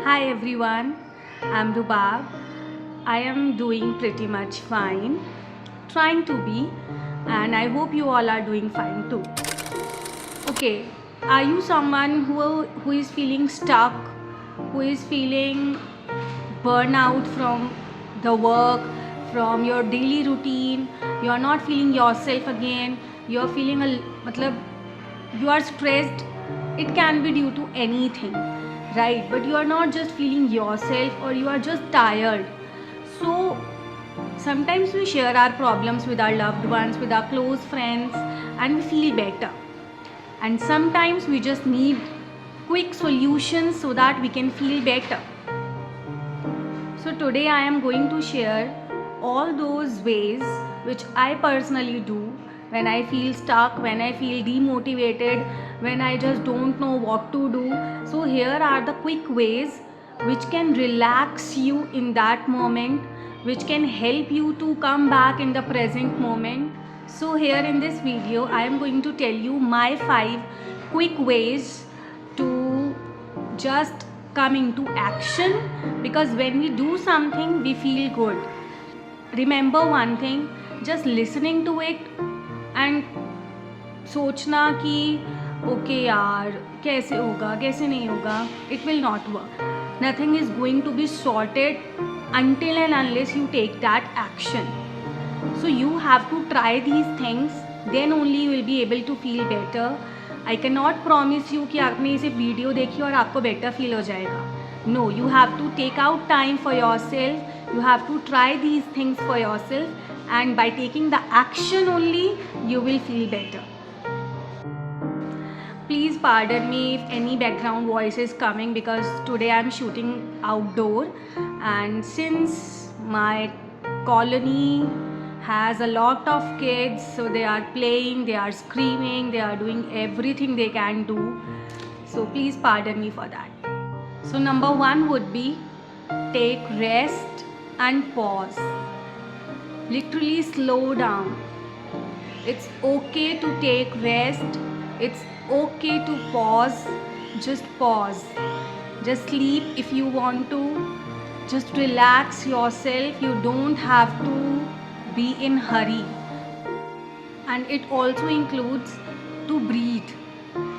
Hi everyone, I'm Rubab. I am doing pretty much fine, trying to be, and I hope you all are doing fine too. Okay, are you someone who is feeling stuck, who is feeling burnout from the work, from your daily routine? You are not feeling yourself again. You are feeling matlab, you are stressed. It can be due to anything, right? But you are not just feeling yourself, or you are just tired. So sometimes we share our problems with our loved ones, with our close friends, and we feel better. And sometimes we just need quick solutions so that we can feel better. So today I am going to share all those ways which I personally do when I feel stuck, when I feel demotivated, when I just don't know what to do. So here are the quick ways which can relax you in that moment, which can help you to come back in the present moment. So here in this video I am going to tell you my 5 quick ways to just come into action, because when we do something we feel good. Remember one thing, just listening to it and सोचना कि okay यार कैसे होगा कैसे नहीं होगा, it will not work. Nothing is going to be sorted until and unless you take that action. So you have to try these things, then only you will be able to feel better. I cannot promise you कि आपने इसे video देखी और आपको better feel हो जाएगा. No, you have to take out time for yourself. You have to try these things for yourself, and by taking the action only, you will feel better. Please pardon me if any background voice is coming, because today I am shooting outdoor, and since my colony has a lot of kids, so they are playing, they are screaming, they are doing everything they can do. So please pardon me for that. So number 1 would be take rest and pause. Literally slow down. It's okay to take rest. It's okay to pause. Just pause. Just sleep if you want to. Just relax yourself. You don't have to be in hurry. And it also includes to breathe.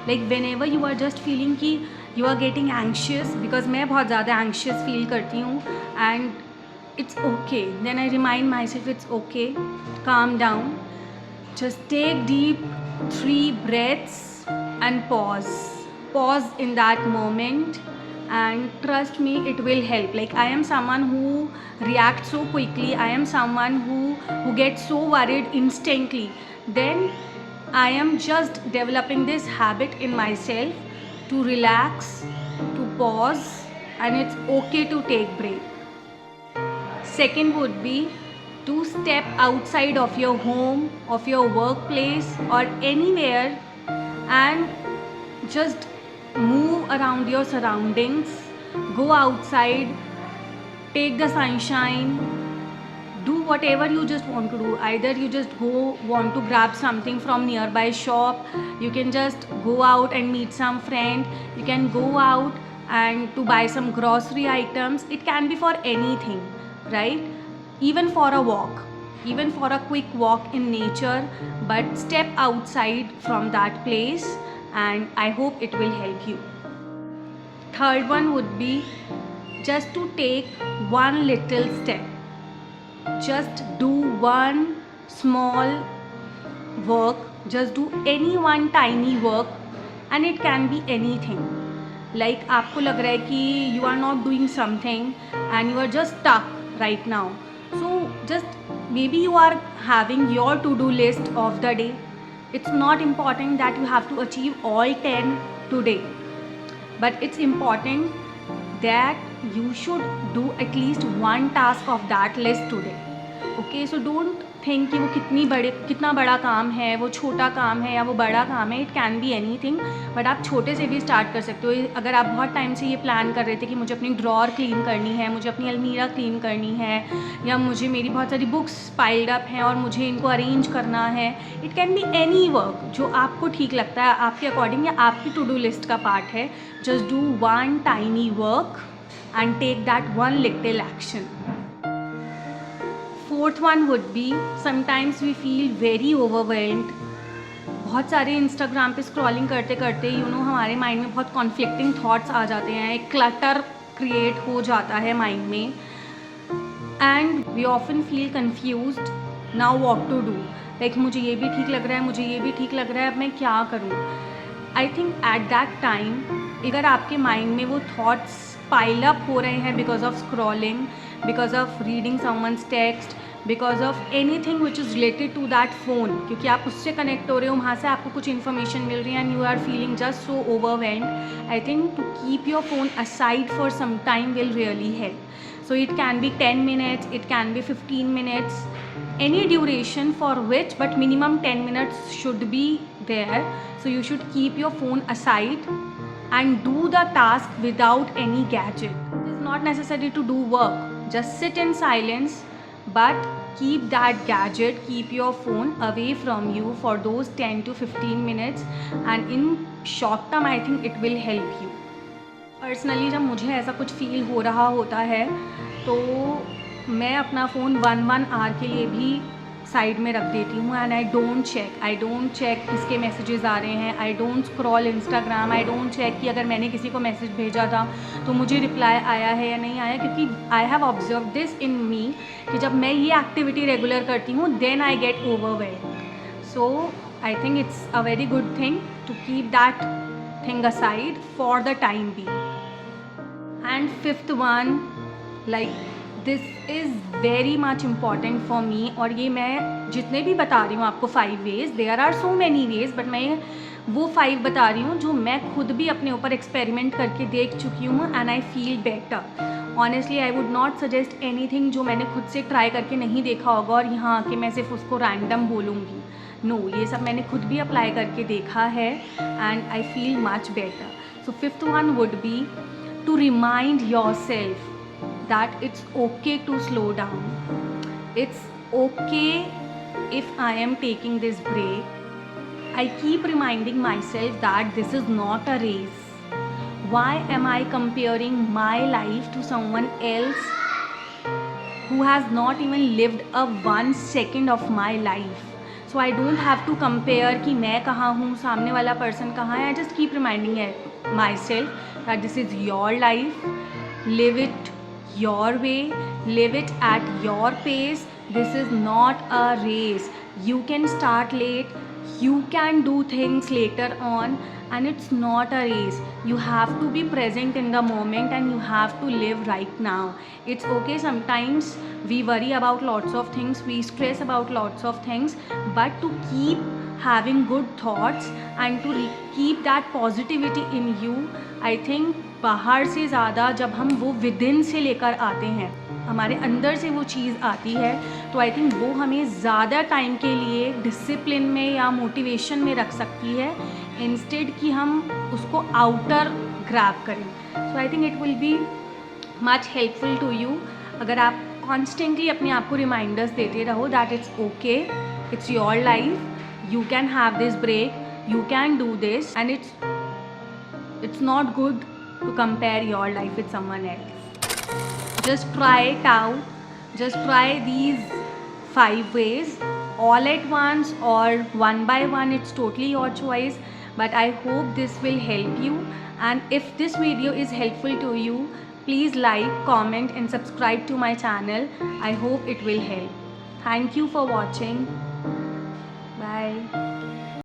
Like whenever you are just feeling कि you are getting anxious, because मैं बहुत ज़्यादा anxious feel करती हूँ, and it's okay, then I remind myself it's okay, calm down, just take deep 3 breaths and pause in that moment, and trust me, it will help. Like I am someone who reacts so quickly, I am someone who gets so worried instantly. Then I am just developing this habit in myself to relax, to pause, and it's okay to take break. Second would be to step outside of your home, of your workplace, or anywhere, and just move around your surroundings. Go outside, take the sunshine, do whatever you just want to do. Either you just want to grab something from nearby shop, you can just go out and meet some friend, you can go out and to buy some grocery items. It can be for anything, right? Even for a walk, even for a quick walk in nature, but step outside from that place, and I hope it will help you. Third one would be just to take one little step. Just do one small work, just do any one tiny work, and it can be anything. Like आपको लग रहा है कि you are not doing something and you are just stuck right now. So just maybe you are having your to-do list of the day. It's not important that you have to achieve all 10 today, but it's important that you should do at least one task of that list today. Okay, so don't think कि वो कितना बड़ा काम है, वो छोटा काम है या वो बड़ा काम है. It can be anything, but आप छोटे से भी स्टार्ट कर सकते हो. अगर आप बहुत टाइम से ये प्लान कर रहे थे कि मुझे अपनी ड्रॉर क्लीन करनी है, मुझे अपनी अलमीरा क्लीन करनी है, या मुझे मेरी बहुत सारी बुक्स पाइल्ड अप हैं और मुझे इनको अरेंज करना है, it can be any work जो आपको ठीक लगता है, आपके अकॉर्डिंग या आपकी टू डू लिस्ट का पार्ट है. Just do one tiny work, and take that one little action. Fourth one would be, sometimes we feel very overwhelmed. बहुत सारे इंस्टाग्राम पे स्क्रॉलिंग करते करते हमारे माइंड में बहुत कॉन्फ्लिक्टिंग थॉट्स आ जाते हैं, एक क्लटर क्रिएट हो जाता है माइंड में, and we often feel confused now what to do. Like मुझे ये भी ठीक लग रहा है, मुझे ये भी ठीक लग रहा है, अब मैं क्या करूँ. I think at that time अगर आपके माइंड में वो थॉट्स पाइल अप हो रहे हैं because of scrolling, because of reading someone's text, because of anything which is related to that phone, क्योंकि आप उससे कनेक्ट हो रहे हो, वहाँ से आपको कुछ इन्फॉर्मेशन मिल रही है and you are feeling just so overwhelmed. I think to keep your phone aside for some time will really help. So it can be 10 minutes, it can be 15 minutes, any duration for which, but minimum 10 minutes should be there. So you should keep your phone aside and do the task without any gadget. It is not necessary to do work, just sit in silence, but keep that gadget, keep your phone away from you for those 10 to 15 minutes, and in short term I think it will help you. Personally जब मुझे ऐसा कुछ feel हो रहा होता है तो मैं अपना फ़ोन 1 आवर के लिए भी साइड में रख देती हूँ, एंड आई डोंट चेक किसके मैसेजेस आ रहे हैं, I don't scroll Instagram, I don't check कि अगर मैंने किसी को मैसेज भेजा था तो मुझे रिप्लाई आया है या नहीं आया, क्योंकि I have observe this in me कि जब मैं ये एक्टिविटी रेगुलर करती हूँ then I get overwhelmed. So I think it's a very good thing to keep that thing aside for the time be. And fifth one, like this is very much important for me, और ये मैं जितने भी बता रही हूँ आपको 5 ways, there are so many ways, but मैं वो 5 बता रही हूँ जो मैं खुद भी अपने ऊपर एक्सपेरिमेंट करके देख चुकी हूँ and I feel better. Honestly I would not suggest anything जो मैंने खुद से ट्राई करके नहीं देखा होगा और यहाँ आके मैं सिर्फ उसको रैंडम बोलूँगी. नो, ये सब मैंने खुद भी अप्लाई करके देखा है and I feel much better. So fifth one would be to remind yourself that it's okay to slow down. It's okay if I am taking this break. I keep reminding myself that this is not a race. Why am I comparing my life to someone else who has not even lived a 1 second of my life? So I don't have to compare कि मैं कहाँ हूँ, सामने वाला person कहाँ है. I just keep reminding myself that this is your life, live it your way, live it at your pace. This is not a race. You can start late, you can do things later on, and it's not a race. You have to be present in the moment and you have to live right now. It's okay, sometimes we worry about lots of things, we stress about lots of things, but to keep having good thoughts and to keep that positivity in you, I think बाहर से ज़्यादा जब हम वो within से लेकर आते हैं, हमारे अंदर से वो चीज़ आती है, तो आई थिंक वो हमें ज़्यादा टाइम के लिए डिसिप्लिन में या मोटिवेशन में रख सकती है इंस्टेड कि हम उसको आउटर ग्रैब करें. So I think it will be much helpful to you अगर आप कॉन्स्टेंटली अपने आप को रिमाइंडर्स देते रहो that it's okay, it's your life, you can have this break, you can do this, and it's not good to compare your life with someone else. Just try it out, just try these 5 ways all at once or one by one, it's totally your choice, but I hope this will help you. And if this video is helpful to you, please like, comment and subscribe to my channel. I hope it will help. Thank you for watching. Bye.